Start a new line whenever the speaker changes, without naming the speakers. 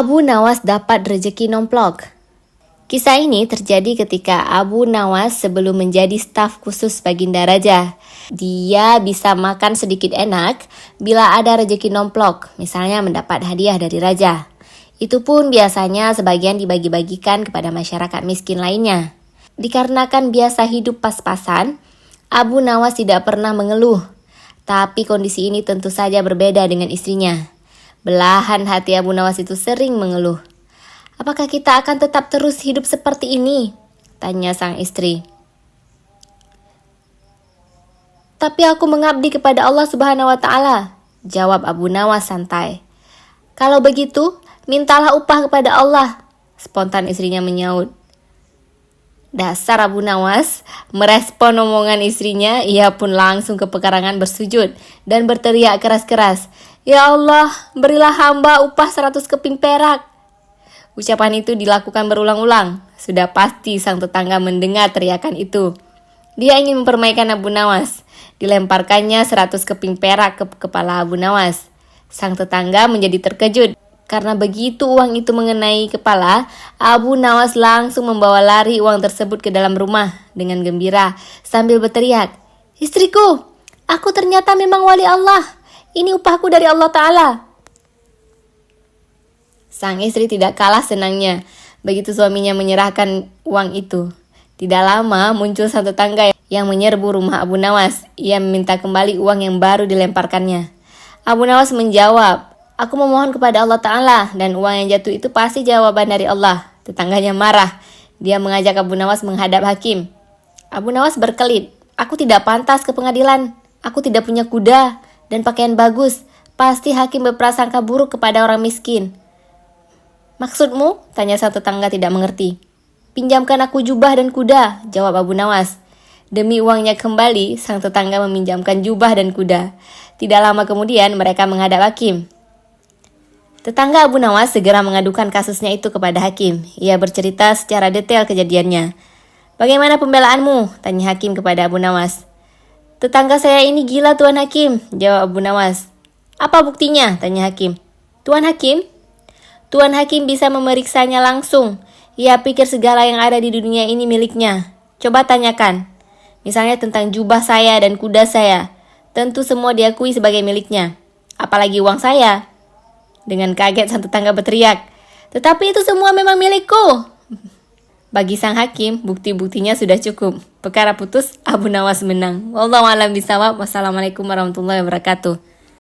Abu Nawas dapat rezeki nomplok. Kisah ini terjadi ketika Abu Nawas sebelum menjadi staf khusus Baginda Raja. Dia bisa makan sedikit enak bila ada rezeki nomplok, misalnya mendapat hadiah dari raja. Itu pun biasanya sebagian dibagi-bagikan kepada masyarakat miskin lainnya. Dikarenakan biasa hidup pas-pasan, Abu Nawas tidak pernah mengeluh. Tapi kondisi ini tentu saja berbeda dengan istrinya. Belahan hati Abu Nawas itu sering mengeluh. "Apakah kita akan tetap terus hidup seperti ini?" tanya sang istri. "Tapi aku mengabdi kepada Allah Subhanahu wa Ta'ala," jawab Abu Nawas santai. "Kalau begitu, mintalah upah kepada Allah," spontan istrinya menyaut. Dasar Abu Nawas, merespon omongan istrinya, ia pun langsung ke pekarangan bersujud dan berteriak keras-keras, "Ya Allah, berilah hamba upah 100 keping perak." Ucapan itu dilakukan berulang-ulang. Sudah pasti sang tetangga mendengar teriakan itu. Dia ingin mempermainkan Abu Nawas. Dilemparkannya 100 keping perak ke kepala Abu Nawas. Sang tetangga menjadi terkejut. Karena begitu uang itu mengenai kepala, Abu Nawas langsung membawa lari uang tersebut ke dalam rumah dengan gembira sambil berteriak, "Istriku, aku ternyata memang wali Allah. Ini upahku dari Allah Ta'ala." Sang istri tidak kalah senangnya begitu suaminya menyerahkan uang itu. Tidak lama muncul sang tetangga yang menyerbu rumah Abu Nawas. Ia meminta kembali uang yang baru dilemparkannya. Abu Nawas menjawab, "Aku memohon kepada Allah Ta'ala dan uang yang jatuh itu pasti jawaban dari Allah." Tetangganya marah. Dia mengajak Abu Nawas menghadap hakim. Abu Nawas berkelit, "Aku tidak pantas ke pengadilan. Aku tidak punya kuda dan pakaian bagus. Pasti hakim berprasangka buruk kepada orang miskin." "Maksudmu?" tanya sang tetangga tidak mengerti. "Pinjamkan aku jubah dan kuda," jawab Abu Nawas. Demi uangnya kembali, sang tetangga meminjamkan jubah dan kuda. Tidak lama kemudian mereka menghadap hakim. Tetangga Abu Nawas segera mengadukan kasusnya itu kepada hakim. Ia bercerita secara detail kejadiannya. "Bagaimana pembelaanmu?" tanya hakim kepada Abu Nawas. "Tetangga saya ini gila, Tuan Hakim," jawab Abu Nawas. "Apa buktinya?" tanya hakim. "Tuan Hakim? Tuan Hakim bisa memeriksanya langsung. Ia pikir segala yang ada di dunia ini miliknya. Coba tanyakan. Misalnya tentang jubah saya dan kuda saya. Tentu semua diakui sebagai miliknya. Apalagi uang saya." Dengan kaget sang tetangga berteriak, "Tetapi itu semua memang milikku." Bagi sang hakim, bukti-buktinya sudah cukup. Perkara putus, Abu Nawas menang. Wallahu a'lam bishawab. Wassalamualaikum warahmatullahi wabarakatuh.